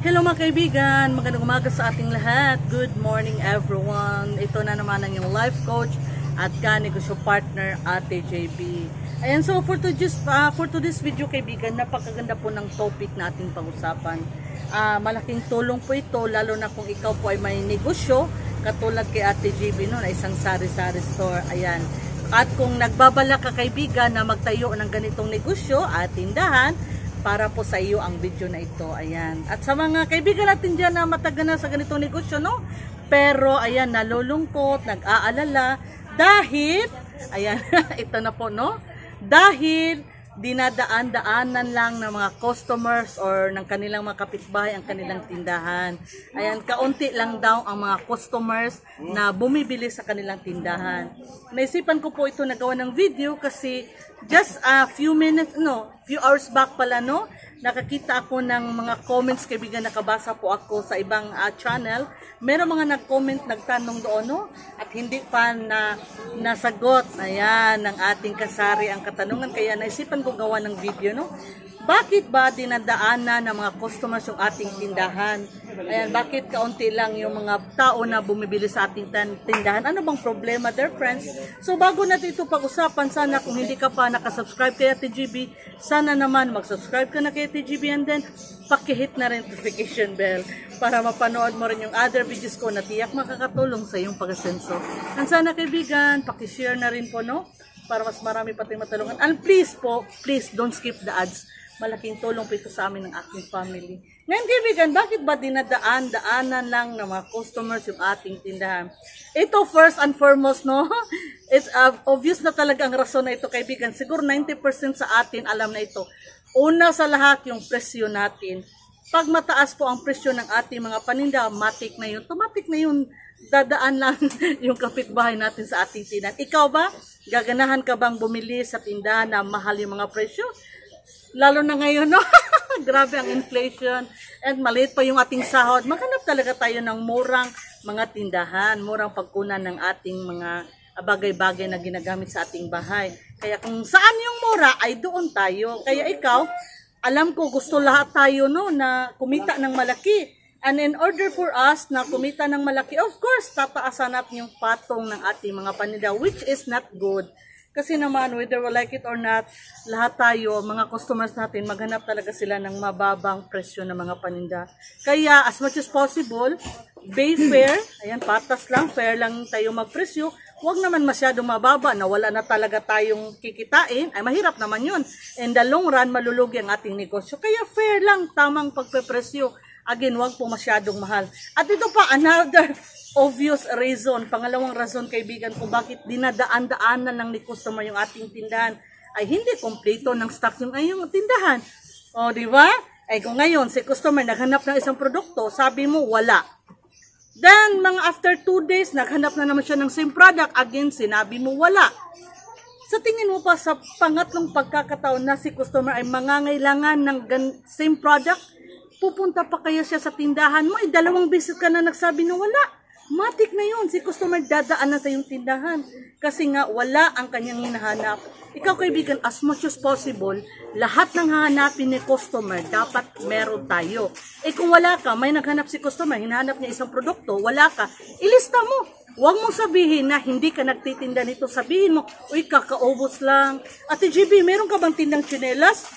Hello mga kaibigan, magandang umaga sa ating lahat. Good morning everyone. Ito na naman ang yung life coach at kanegosyo partner Ate JB. Ayan, so for today's video kaibigan, napakaganda po ng topic na ating pag-usapan. Malaking tulong po ito, lalo na kung ikaw po ay may negosyo, katulad kay Ate JB no, na isang sari-sari store. Ayan. At kung nagbabala ka kaibigan na magtayo ng ganitong negosyo at tindahan, para po sa iyo ang video na ito. Ayan. At sa mga kaibigan natin dyan na matagal na sa ganitong negosyo, no? Pero, ayan, nalulungkot, nag-aalala, dahil, ayan, ito na po, no? Dahil, dinadaan-daanan lang ng mga customers or ng kanilang mga kapitbahay ang kanilang tindahan. Ayan, kaunti lang daw ang mga customers na bumibili sa kanilang tindahan. Naisipan ko po ito nagawa ng video kasi just a few hours back pala, no? Nakakita ako ng mga comments, kaibigan, nakabasa po ako sa ibang channel. Meron mga nag-comment, nagtanong doon, no? At hindi pa nasagot, ayan, ng ating kasari ang katanungan. Kaya naisipan ko gawa ng video, no? Bakit ba dinadaanan ng mga customers yung ating tindahan? Ayan, bakit kaunti lang yung mga tao na bumibili sa ating tindahan? Ano bang problema, dear friends? So bago natin ito pag-usapan, sana kung hindi ka pa nakasubscribe kay Ate GB, sana naman mag-subscribe ka na kay Ate GB and then pakihit na rin notification bell para mapanood mo rin yung other videos ko na tiyak makakatulong sa iyong pag-asenso. And sana kaibigan, pakishare na rin po, no? Para mas marami pati matulungan. And please po, please don't skip the ads. Malaking tulong po ito sa amin ng aking family. Ngayon kaibigan, bakit ba dinadaan-daanan lang ng mga customers yung ating tindahan? Ito first and foremost, no? It's obvious na talaga ang rason na ito kaibigan. Siguro 90% sa atin alam na ito. Una sa lahat yung presyo natin. Pag mataas po ang presyo ng ating mga paninda, automatic na yun, dadaan lang yung kapitbahay natin sa ating tindahan. Ikaw ba? Gaganahan ka bang bumili sa tindahan na mahal yung mga presyo? Lalo na ngayon, no? Grabe ang inflation and maliit pa yung ating sahod. Maghanap talaga tayo ng murang mga tindahan, murang pagkunan ng ating mga bagay-bagay na ginagamit sa ating bahay. Kaya kung saan yung mura, ay doon tayo. Kaya ikaw, alam ko gusto lahat tayo, no, na kumita ng malaki. And in order for us na kumita ng malaki, of course, tataasan natin yung patong ng ating mga paninda, which is not good. Kasi naman, whether we like it or not, lahat tayo, mga customers natin, maghanap talaga sila ng mababang presyo ng mga paninda. Kaya, as much as possible, be fair, ayan, patas lang, fair lang tayo magpresyo. Huwag naman masyadong mababa na wala na talaga tayong kikitain. Ay, mahirap naman yun. In the long run, malulugi ang ating negosyo. Kaya fair lang, tamang pagpepresyo. Again, huwag po masyadong mahal. At ito pa, another obvious reason, pangalawang rason kaibigan kung bakit dinadaan-daanan lang ni customer yung ating tindahan ay hindi kompleto ng stock yung ayong tindahan. O, di ba? Ay kung ngayon si customer naghanap ng isang produkto, sabi mo wala. Then, mga after 2 days, naghanap na naman siya ng same product, again, sinabi mo wala. Sa tingin mo pa sa pangatlong pagkakataon na si customer ay mangangailangan ng same product, pupunta pa kaya siya sa tindahan mo, ay 2 beses ka na nagsabi na wala. Matik na yun, si customer dadaan na sa iyong tindahan. Kasi nga, wala ang kanyang hinahanap. Ikaw kaibigan, as much as possible, lahat ng hahanapin ni customer, dapat meron tayo. Eh kung wala ka, may naghanap si customer, hinahanap niya isang produkto, wala ka, ilista mo. Huwag mong sabihin na hindi ka nagtitinda nito. Sabihin mo, uy, kakaubos lang. Ate GB, meron ka bang tindang tsinelas?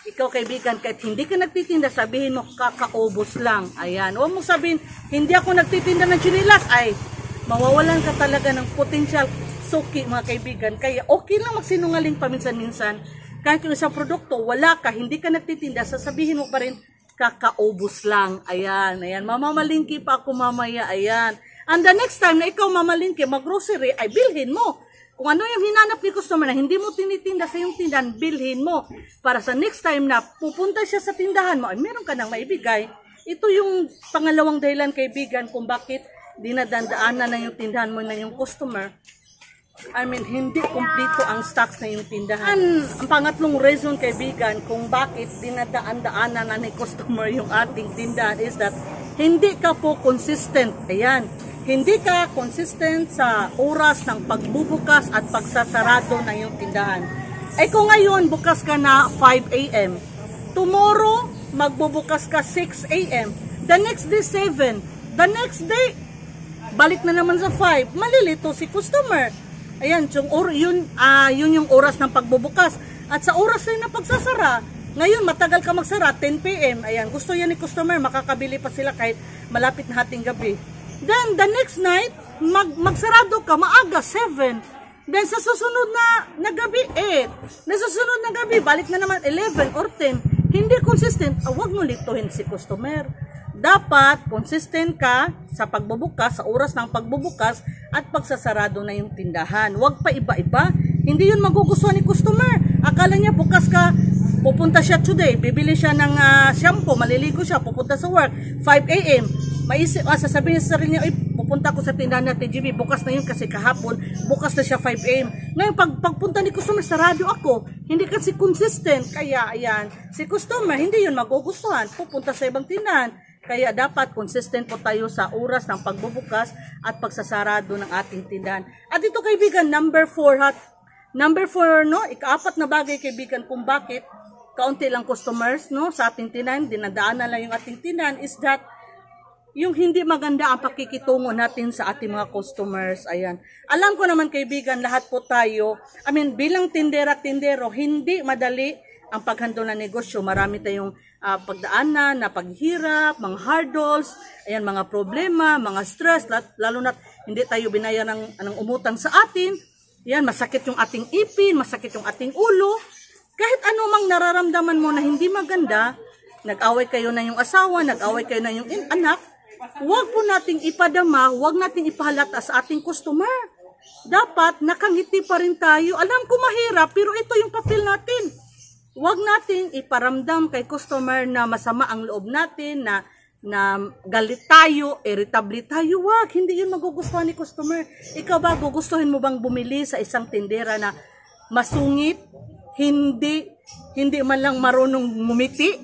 Ikaw kaibigan, kahit hindi ka nagtitinda, sabihin mo, kakaubos lang. Ayan, huwag mong sabihin, hindi ako nagtitinda ng chinilas. Ay, mawawalan ka talaga ng potential suki mga kaibigan. Kaya okay lang magsinungaling paminsan-minsan. Kahit yung isang produkto, wala ka, hindi ka nagtitinda, sasabihin mo pa rin, kakaubos lang. Ayan, ayan, mamamalingki pa ako mamaya. Ayan. And the next time na ikaw mamalingki, mag-grocery, ay bilhin mo. Kung ano yung hinanap ni customer na hindi mo tinitinda sa iyong tindahan, bilhin mo. Para sa next time na pupunta siya sa tindahan mo, ay meron ka nang maibigay. Ito yung pangalawang dahilan kaibigan kung bakit dinadandaanan na yung tindahan mo na yung customer. I mean, hindi kumpleto ang stocks na yung tindahan. Ang pangatlong reason kaibigan kung bakit dinadaan-daanan na ni customer yung ating tindahan is that hindi ka po consistent. Ayan. Hindi ka consistent sa oras ng pagbubukas at pagsasarado ng iyong tindahan. Ay kung ngayon bukas ka na 5 AM, tomorrow magbubukas ka 6 a.m. The next day 7. The next day balik na naman sa 5. Malilito si customer. Ayan, yun yung oras ng pagbubukas. At sa oras rin ng pagsasara, ngayon matagal ka magsara, 10 p.m. Ayan, gusto yan ni customer, makakabili pa sila kahit malapit na hating gabi. Then, the next night, magsarado ka, maaga, 7. Then, sa susunod na gabi, 8. Then, sa susunod na gabi, balik na naman, 11 or 10. Hindi consistent, huwag mo lituhin si customer. Dapat, consistent ka sa pagbubukas, sa oras ng pagbubukas, at pagsasarado na yung tindahan. Huwag pa iba-iba. Hindi yun magugustuhan ni customer. Akala niya, bukas ka, pupunta siya today, bibili siya ng shampoo, maliligo siya, pupunta sa work, 5 a.m. Sasabihin sa sarili niya, pupunta ko sa tindahan na TGB, bukas na yun kasi kahapon, bukas na siya 5 a.m. Ngayon, pagpunta ni customer, sarado ako, hindi kasi consistent, kaya ayan, si customer, hindi yun magugustuhan, pupunta sa ibang tindahan. Kaya dapat consistent po tayo sa oras ng pagbubukas at pagsasarado ng ating tindahan. At ito kaibigan, number 4, Number 4, no, ikaapat na bagay kaibigan kung bakit kaunti lang customers, no, sa ating tindahan, dinadaanan lang yung ating tindahan, is that yung hindi maganda ang pakikitungo natin sa ating mga customers. Ayan. Alam ko naman kaibigan, lahat po tayo, bilang tindera-tindero, hindi madali ang paghandle ng negosyo. Marami tayong pagdaanan na paghirap, mga hurdles, ayan, mga problema, mga stress, lalo na hindi tayo binaya ng umutang sa atin. Yan, masakit yung ating ipin, masakit yung ating ulo. Kahit ano mang nararamdaman mo na hindi maganda, nag-away kayo na yung asawa, nag-away kayo na yung anak, huwag po nating ipadama, huwag nating ipahalata sa ating customer. Dapat nakangiti pa rin tayo. Alam ko mahirap, pero ito yung papel natin. Huwag nating iparamdam kay customer na masama ang loob natin, na galit tayo, irritable tayo. Wag, hindi yun magugustuhan ni customer. Ikaw ba, gugustuhin mo bang bumili sa isang tindera na masungit, hindi man lang marunong ngumiti?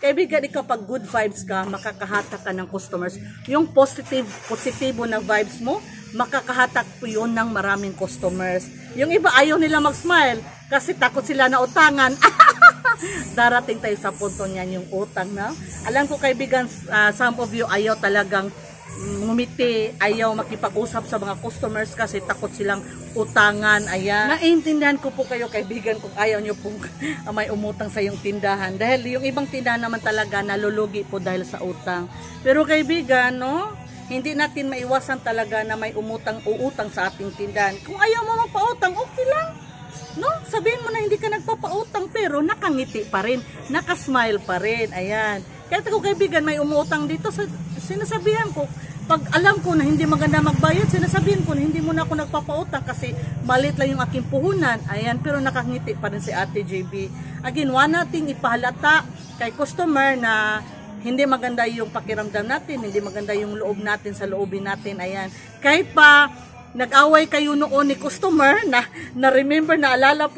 Kaibigan, ikaw pag good vibes ka, makakahatak ka ng customers. Yung positibo na vibes mo, makakahatak po yun ng maraming customers. Yung iba ayaw nila mag-smile kasi takot sila na utangan. Darating tayo sa punto niyan, yung utang na. Alam ko kaibigan, some of you ayaw talagang ngumiti, ayaw makipag-usap sa mga customers kasi takot silang utangan. Ayan. Naiintindihan ko po kayo kaibigan kung ayaw nyo pong may umutang sa yung tindahan. Dahil yung ibang tindahan naman talaga nalulugi po dahil sa utang. Pero kaibigan, no, hindi natin maiwasan talaga na may uutang sa ating tindahan. Kung ayaw mo magpautang, okay lang. No, sabihin mo na hindi ka nagpapautang pero nakangiti pa rin, nakasmile pa rin. Ayan. Kaya ko kaibigan, may umuutang dito, sinasabihan ko, pag alam ko na hindi maganda magbayad, sinasabihan ko na hindi mo na ako nagpapautang kasi malit lang yung aking puhunan. Ayan, pero nakangiti pa rin si Ate JB. Again, wala nating ipahalata kay customer na hindi maganda yung pakiramdam natin, hindi maganda yung loob natin sa loobin natin. Ayan. Kahit pa nag-away kayo noon ni customer na remember, naalala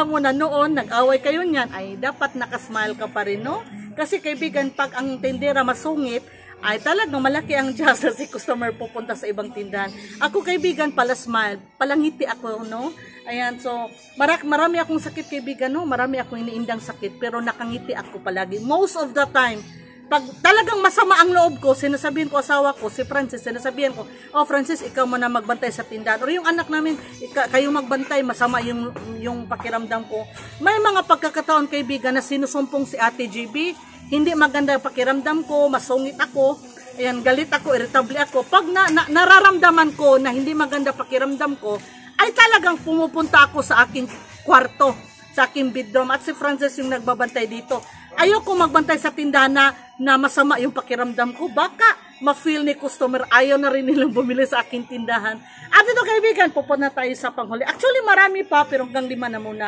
mo na noon nag-away kayo niyan, ay dapat nakasmile ka pa rin, no? Kasi kaibigan, pag ang tindera masungit, ay talagang malaki ang chance si customer pupunta sa ibang tindahan. Ako kaibigan, pala smile, palangiti ako, no? Ayan, so marami akong sakit kaibigan, no? Marami akong iniindang sakit, pero nakangiti ako palagi most of the time. Pag talagang masama ang loob ko, sinasabihin ko asawa ko, si Francis, sinasabihin ko, oh Francis, ikaw mo na magbantay sa tindahan. O yung anak namin, kayo magbantay, masama yung pakiramdam ko. May mga pagkakataon kaibigan na sinusumpong si Ate GB, hindi maganda yung pakiramdam ko, masungit ako, ayan, galit ako, irritable ako. Pag nararamdaman ko na hindi maganda pakiramdam ko, ay talagang pumupunta ako sa aking kwarto, sa aking bedroom. At si Francis yung nagbabantay dito. Ayoko magbantay sa tindahan na masama yung pakiramdam ko. Baka ma-feel ni customer, ayaw na rin nilang bumili sa aking tindahan. At ito kaibigan, pupunta tayo sa panghuli. Actually marami pa, pero hanggang 5 na muna.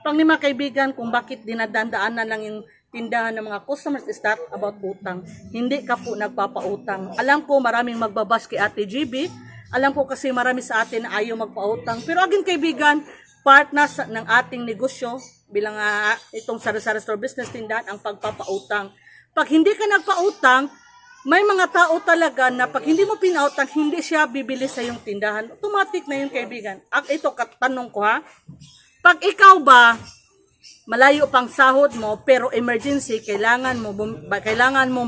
Pang-5 kaibigan, kung bakit dinadandaanan lang yung tindahan ng mga customers is that about utang. Hindi ka po nagpapautang. Alam ko maraming magbabash kay Ate GB. Alam ko kasi marami sa atin na ayaw magpautang. Pero again kaibigan, part na ng ating negosyo bilang itong sari-sari store business tindahan ang pagpapautang. Pag hindi ka nagpautang, may mga tao talaga na pag hindi mo pinautang, hindi siya bibili sa yung tindahan. Automatic na yun kaibigan. Ito katanong ko ha. Pag ikaw ba malayo pang sahod mo, pero emergency, kailangan mo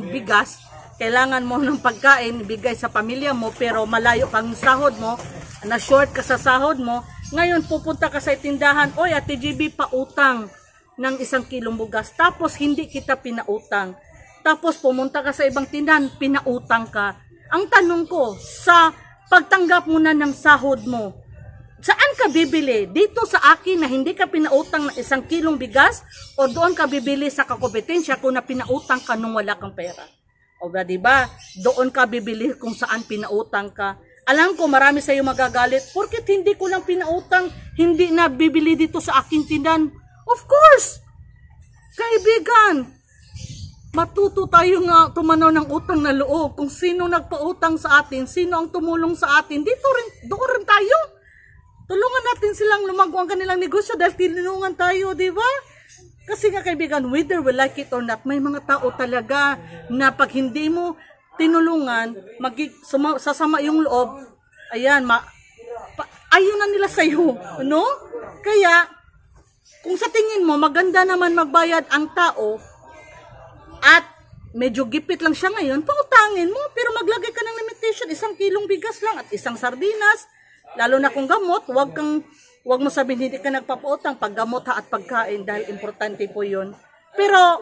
bigas, kailangan mo ng pagkain, bigay sa pamilya mo, pero malayo pang sahod mo, na short ka sa sahod mo, ngayon pupunta ka sa tindahan, oy Ate JB, pautang ng 1 kilong bugas, tapos hindi kita pinautang. Tapos pumunta ka sa ibang tindahan, pinautang ka. Ang tanong ko, sa pagtanggap mo na ng sahod mo, saan ka bibili? Dito sa akin na hindi ka pinautang ng 1 kilong bigas o doon ka bibili sa kakompetensya kung na pinautang ka nung wala kang pera? O ba, diba? Doon ka bibili kung saan pinautang ka. Alam ko marami sa iyo magagalit, porket hindi ko lang pinautang, hindi na bibili dito sa aking tindahan. Of course! Kaibigan, matuto tayo nga tumanaw ng utang na loob. Kung sino nagpautang sa atin, sino ang tumulong sa atin, doon rin tayo. Tulungan natin silang lumago ang kanilang negosyo dahil tinulungan tayo, di ba? Kasi nga kaibigan, whether we like it or not, may mga tao talaga na pag hindi mo tinulungan, sasama yung loob, ayan, ayaw na nila sa'yo, no? Kaya, kung sa tingin mo, maganda naman magbayad ang tao, at medyo gipit lang siya ngayon, pautangin mo, pero maglagay ka ng limitation, 1 kilong bigas lang, at 1 sardinas, lalo na kung gamot, wag mo sabihin hindi ka nagpapautang pag gamot at pagkain dahil importante po yun. Pero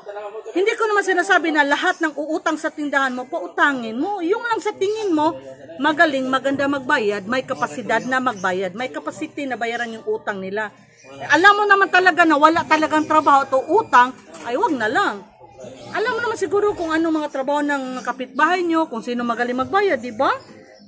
hindi ko naman sinasabi na lahat ng uutang sa tindahan mo, pautangin mo. Yung lang sa tingin mo, magaling, maganda magbayad, may kapasidad na magbayad, may capacity na bayaran yung utang nila. Alam mo naman talaga na wala talagang trabaho at utang, ay wag na lang. Alam mo naman siguro kung ano mga trabaho ng kapitbahay nyo, kung sino magaling magbayad, di ba?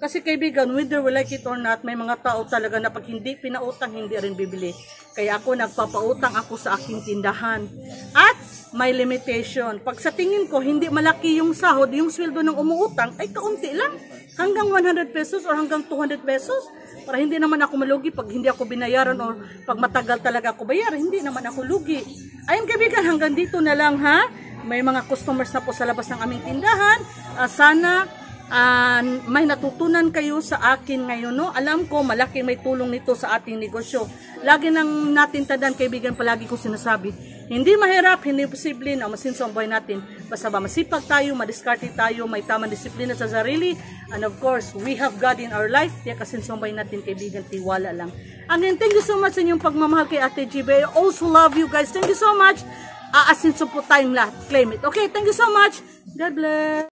Kasi kaibigan, whether we like it or not, may mga tao talaga na pag hindi pinautang, hindi rin bibili. Kaya ako nagpapautang ako sa aking tindahan. At may limitation. Pag sa tingin ko, hindi malaki yung sahod, yung sweldo ng umuutang, ay kaunti lang. Hanggang 100 pesos or hanggang 200 pesos. Para hindi naman ako malugi pag hindi ako binayaran o pag matagal talaga ako bayaran, hindi naman ako lugi. Ayun kaibigan, hanggang dito na lang ha. May mga customers na po sa labas ng aming tindahan. Sana may natutunan kayo sa akin ngayon, no? Alam ko malaki may tulong nito sa ating negosyo. Lagi nang natin tandaan kaibigan, palagi ko sinasabi, hindi mahirap, hindi posible na masinso ang buhay natin. Basta ba masipag tayo, madiskarte tayo, may tamang disiplina sa sarili, and of course, we have God in our life. Kaya kasinso ang buhay natin kaibigan, tiwala lang. Again, thank you so much sa inyong pagmamahal kay Ate JB. I also love you guys. Thank you so much. Aasinso po tayong lahat. Claim it. Okay, thank you so much. God bless.